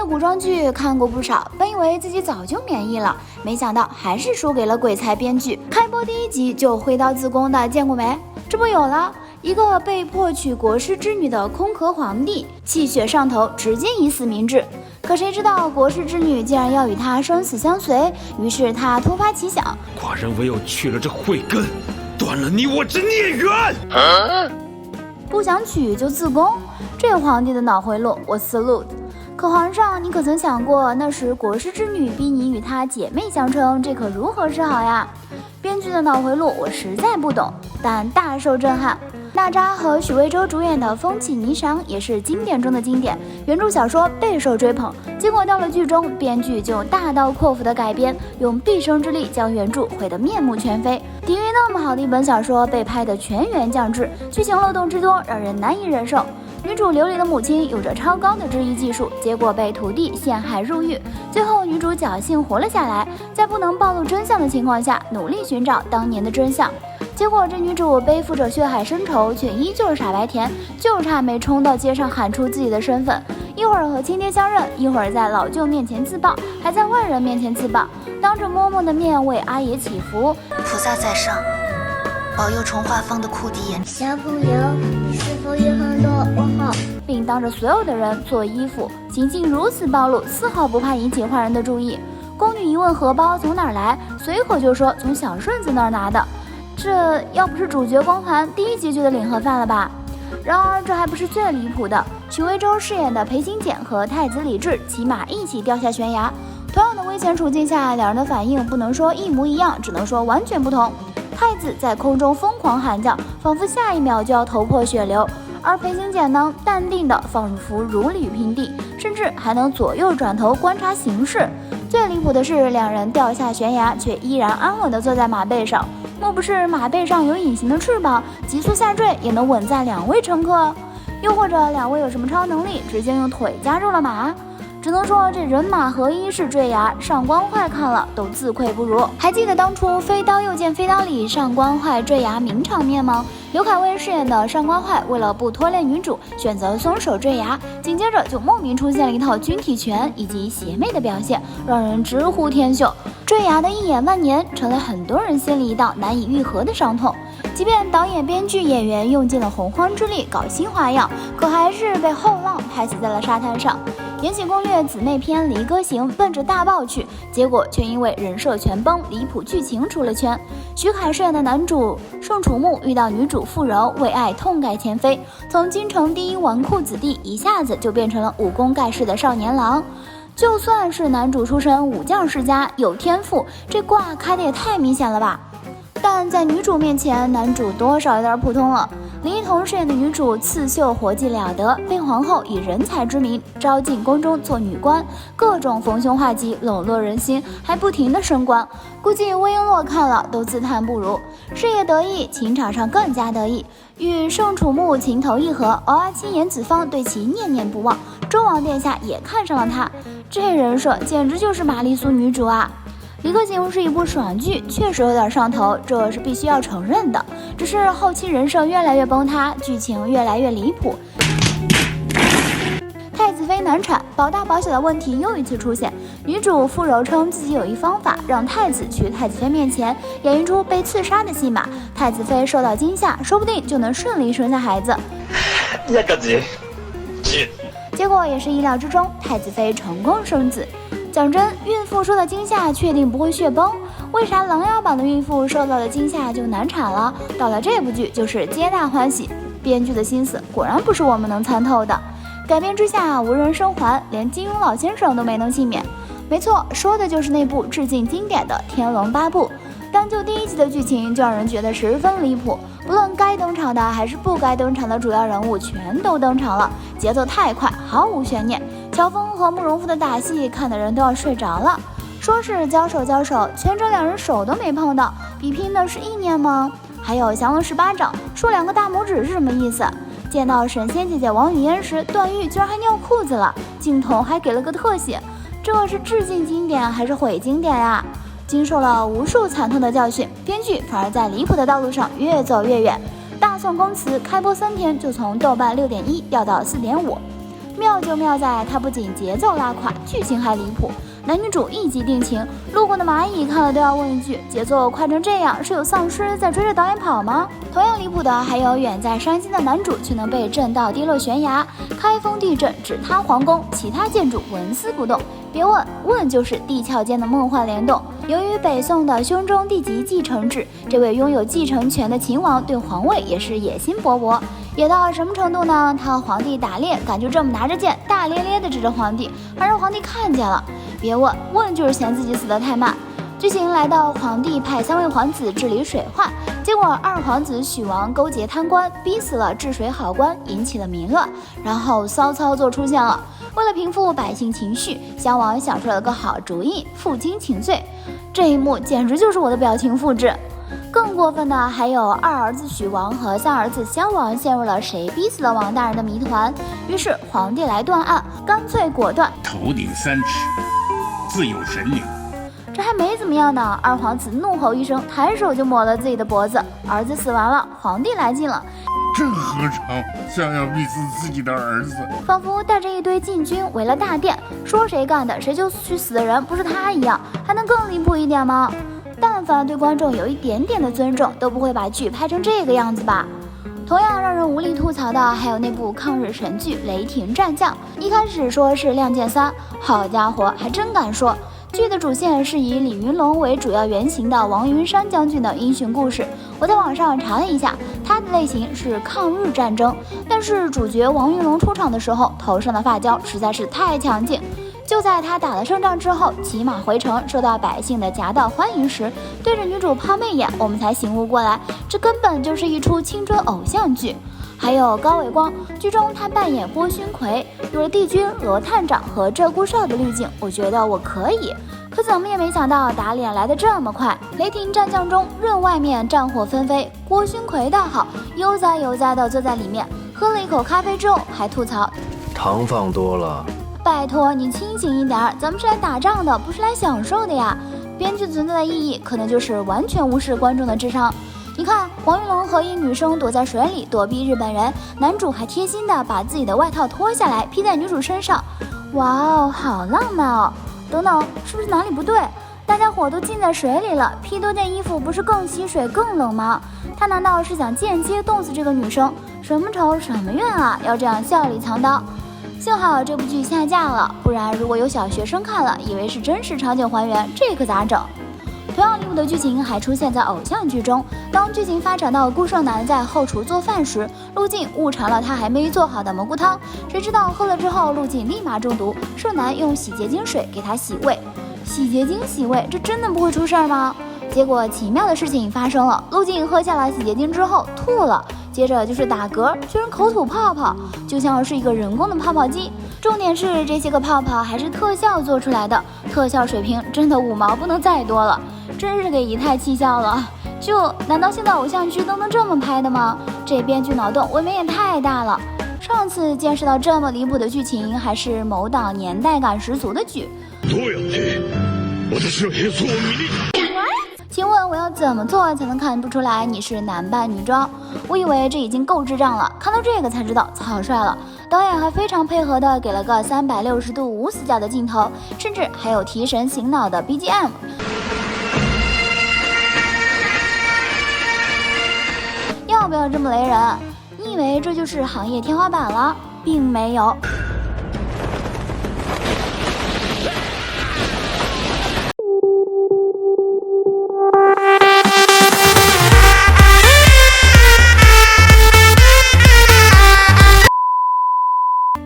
的古装剧看过不少，本以为自己早就免疫了，没想到还是输给了鬼才编剧。开播第一集就挥刀自宫的，见过没？这不有了一个被迫娶国师之女的空壳皇帝，气血上头，直接以死明志。可谁知道国师之女竟然要与他生死相随，于是他突发奇想，寡人唯有去了这慧根，断了你我之孽缘。不想娶就自宫，这皇帝的脑回路我salute。可皇上，你可曾想过，那时国师之女逼你与她姐妹相称，这可如何是好呀？编剧的脑回路我实在不懂，但大受震撼。娜扎和许魏洲主演的《风起霓裳》也是经典中的经典，原著小说备受追捧，结果到了剧中，编剧就大刀阔斧的改编，用毕生之力将原著毁得面目全非。底蕴那么好的一本小说被拍得全员降智，剧情漏洞之多，让人难以忍受。女主琉璃的母亲有着超高的制衣技术，结果被徒弟陷害入狱，最后女主侥幸活了下来，在不能暴露真相的情况下，努力寻找当年的真相。结果这女主背负着血海深仇，却依旧傻白甜，就差没冲到街上喊出自己的身份，一会儿和亲爹相认，一会儿在老舅面前自爆，还在外人面前自爆，当着嬷嬷的面为阿爷祈福。菩萨在上，保佑重化坊的库迪眼。小朋友，你是否也很多问号？并当着所有的人做衣服，行径如此暴露，丝毫不怕引起坏人的注意。宫女一问荷包从哪儿来，随口就说从小顺子那儿拿的。这要不是主角光环，第一集就得领盒饭了吧？然而这还不是最离谱的，许魏洲饰演的裴行俭和太子李治骑马一起掉下悬崖，同样的危险处境下，两人的反应不能说一模一样，只能说完全不同。太子在空中疯狂喊叫，仿佛下一秒就要头破血流，而裴行俭呢，淡定的仿佛如履平地，甚至还能左右转头观察形势。最离谱的是，两人掉下悬崖，却依然安稳地坐在马背上。莫不是马背上有隐形的翅膀，急速下坠也能稳在两位乘客？又或者两位有什么超能力，直接用腿夹住了马？只能说这人马合一式坠崖，上官坏看了都自愧不如。还记得当初飞刀又见飞刀里上官坏坠崖名场面吗？刘恺威饰演的上官坏为了不拖累女主，选择松手坠崖，紧接着就莫名出现了一套军体拳以及邪魅的表现，让人直呼天秀。坠崖的一眼万年，成了很多人心里一道难以愈合的伤痛。即便导演、编剧、演员用尽了洪荒之力搞新花样，可还是被后浪拍死在了沙滩上。《延禧攻略》姊妹篇《离歌行》奔着大爆去，结果却因为人设全崩，离谱剧情出了圈。徐凯饰演的男主盛楚木遇到女主傅柔，为爱痛改前非，从京城第一纨绔子弟一下子就变成了武功盖世的少年郎。就算是男主出身武将世家，有天赋，这挂开的也太明显了吧？但在女主面前，男主多少有点普通了。林一桐饰演的女主刺绣活计了得，被皇后以人才之名招进宫中做女官，各种逢凶化吉，笼络人心，还不停的升官。估计魏璎珞看了都自叹不如。事业得意，情场上更加得意，与盛楚木情投意合，偶尔亲严子方对其念念不忘，周王殿下也看上了他。这人设简直就是玛丽苏女主啊！《离歌行》是一部爽剧，确实有点上头，这是必须要承认的。只是后期人设越来越崩塌，剧情越来越离谱。太子妃难产，保大保小的问题又一次出现。女主傅柔称自己有一方法，让太子去太子妃面前演一出被刺杀的戏码，太子妃受到惊吓，说不定就能顺利生下孩子。结果也是意料之中，太子妃成功生子。讲真，孕妇受到惊吓确定不会血崩，为啥琅琊榜的孕妇受到了惊吓就难产了？到了这部剧就是皆大欢喜。编剧的心思果然不是我们能参透的。改编之下无人生还，连金庸老先生都没能幸免。没错，说的就是那部致敬经典的《天龙八部》。单就第一集的剧情就让人觉得十分离谱，不论该登场的还是不该登场的主要人物全都登场了，节奏太快，毫无悬念。乔峰和慕容复的打戏看的人都要睡着了。说是交手，全程两人手都没碰到，比拼的是意念吗？还有降龙18掌，竖2个大拇指是什么意思？见到神仙姐姐王语嫣时，段誉居然还尿裤子了，镜头还给了个特写，这是致敬经典还是毁经典呀？经受了无数惨痛的教训，编剧反而在离谱的道路上越走越远。大宋宫词开播3天就从豆瓣6.1掉到4.5。妙就妙在它不仅节奏拉垮，剧情还离谱。男女主一骑定情，路过的蚂蚁看了都要问一句：节奏快成这样，是有丧尸在追着导演跑吗？同样离谱的还有远在山西的男主却能被震到跌落悬崖，开封地震只塌皇宫，其他建筑纹丝不动。别问，问就是地壳间的梦幻联动。由于北宋的兄终弟及继承制，这位拥有继承权的秦王对皇位也是野心勃勃。野到什么程度呢？他和皇帝打猎，敢就这么拿着剑大咧咧地指着皇帝，还让皇帝看见了。别问，问就是嫌自己死得太慢。剧情来到皇帝派3位皇子治理水患，结果二皇子许王勾结贪官，逼死了治水好官，引起了民乱。然后骚操作出现了，为了平复百姓情绪，襄王想出了个好主意，负荆请罪。这一幕简直就是我的表情复制。更过分的还有二儿子许王和三儿子襄王陷入了谁逼死了王大人的谜团，于是皇帝来断案，干脆果断，头顶3尺，自有神灵。这还没怎么样呢，二皇子怒吼一声，抬手就抹了自己的脖子。儿子死完了，皇帝来劲了，这何尝像要逼死自己的儿子？仿佛带着一堆禁军围了大殿，说谁干的谁就去死的人不是他一样。还能更离谱一点吗？但凡对观众有一点点的尊重，都不会把剧拍成这个样子吧。同样让人无力吐槽的还有那部抗日神剧《雷霆战将》，一开始说是《亮剑3》，好家伙，还真敢说。剧的主线是以李云龙为主要原型的王云山将军的英雄故事。我在网上查了一下，它的类型是抗日战争，但是主角王云龙出场的时候，头上的发胶实在是太强劲。就在他打了胜仗之后，骑马回城，受到百姓的夹道欢迎时，对着女主抛媚眼，我们才醒悟过来，这根本就是一出青春偶像剧。还有高伟光，剧中他扮演郭勋奎，有了帝君、罗探长和鹧鸪哨的滤镜，我觉得我可以。可怎么也没想到打脸来得这么快。雷霆战将中，任外面战火纷飞，郭勋奎倒好，悠哉悠哉地坐在里面，喝了一口咖啡之后还吐槽糖放多了。拜托你清醒一点，咱们是来打仗的，不是来享受的呀。编剧存在的意义可能就是完全无视观众的智商。你看王云龙和一女生躲在水里躲避日本人，男主还贴心的把自己的外套脱下来披在女主身上，哇哦，好浪漫哦。等等，是不是哪里不对？大家伙都浸在水里了，披多件衣服不是更吸水更冷吗？他难道是想间接冻死这个女生？什么仇什么怨啊，要这样笑里藏刀。幸好这部剧下架了，不然如果有小学生看了以为是真实场景还原，这可咋整？同样离谱的剧情还出现在偶像剧中。当剧情发展到顾胜男在后厨做饭时，陆晋误尝了他还没做好的蘑菇汤，谁知道喝了之后陆晋立马中毒，胜男用洗洁精水给他洗胃。洗洁精洗胃，这真的不会出事吗？结果奇妙的事情发生了，陆晋喝下了洗洁精之后吐了，接着就是打嗝，居然口吐泡泡，就像是一个人工的泡泡机。重点是这些个泡泡还是特效做出来的，特效水平真的5毛不能再多了，真是给姨太气笑了。难道现在偶像剧都能这么拍的吗？这编剧脑洞未免也太大了。上次见识到这么离谱的剧情，还是某档年代感十足的剧。请问我要怎么做才能看不出来你是男扮女装？我以为这已经够智障了，看到这个才知道草率了。导演还非常配合的给了个360度无死角的镜头，甚至还有提神醒脑的 BGM。要不要这么雷人？你以为这就是行业天花板了？并没有。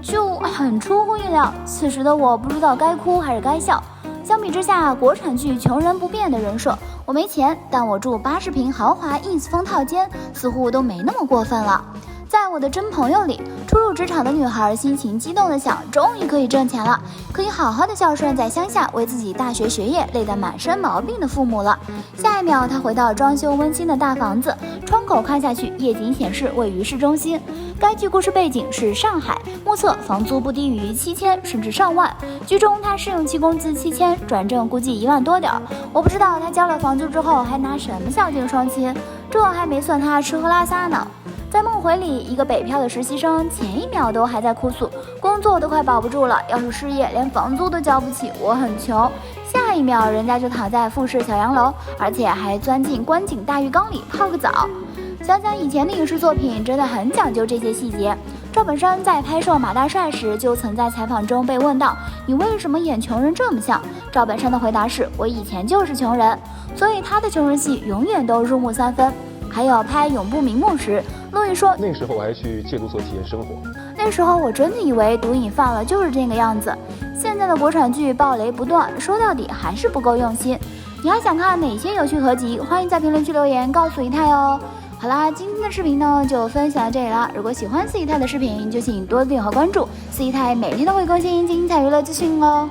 就很出乎意料，此时的我不知道该哭还是该笑。相比之下，国产剧穷人不变的人设，我没钱，但我住80平豪华 ins 风套间，似乎都没那么过分了。在我的真朋友里，初入职场的女孩心情激动的想，终于可以挣钱了，可以好好的孝顺在乡下为自己大学学业累得满身毛病的父母了。下一秒，她回到装修温馨的大房子，窗口看下去，夜景显示位于市中心。该剧故事背景是上海，目测房租不低于7000甚至上万。剧中她试用期工资7000，转正估计1万多点。我不知道她交了房租之后还拿什么孝敬双亲，这还没算她吃喝拉撒呢。在梦回里，一个北漂的实习生前一秒都还在哭诉工作都快保不住了，要是失业连房租都交不起，我很穷。下一秒人家就躺在复式小洋楼，而且还钻进观景大浴缸里泡个澡。想想以前的影视作品，真的很讲究这些细节。赵本山在拍摄马大帅时，就曾在采访中被问到：“你为什么演穷人这么像？”赵本山的回答是：“我以前就是穷人。”所以他的穷人戏永远都入木三分。还有拍《永不瞑目》时，陆毅说：“那时候我还去戒毒所体验生活，那时候我真的以为毒瘾犯了就是这个样子。”现在的国产剧爆雷不断，说到底还是不够用心。你还想看哪些有趣合集？欢迎在评论区留言告诉姨太哦。好啦，今天的视频呢就分享到这里啦。如果喜欢四姨太的视频，就请多订阅和关注，四姨太每天都会更新精彩娱乐资讯哦。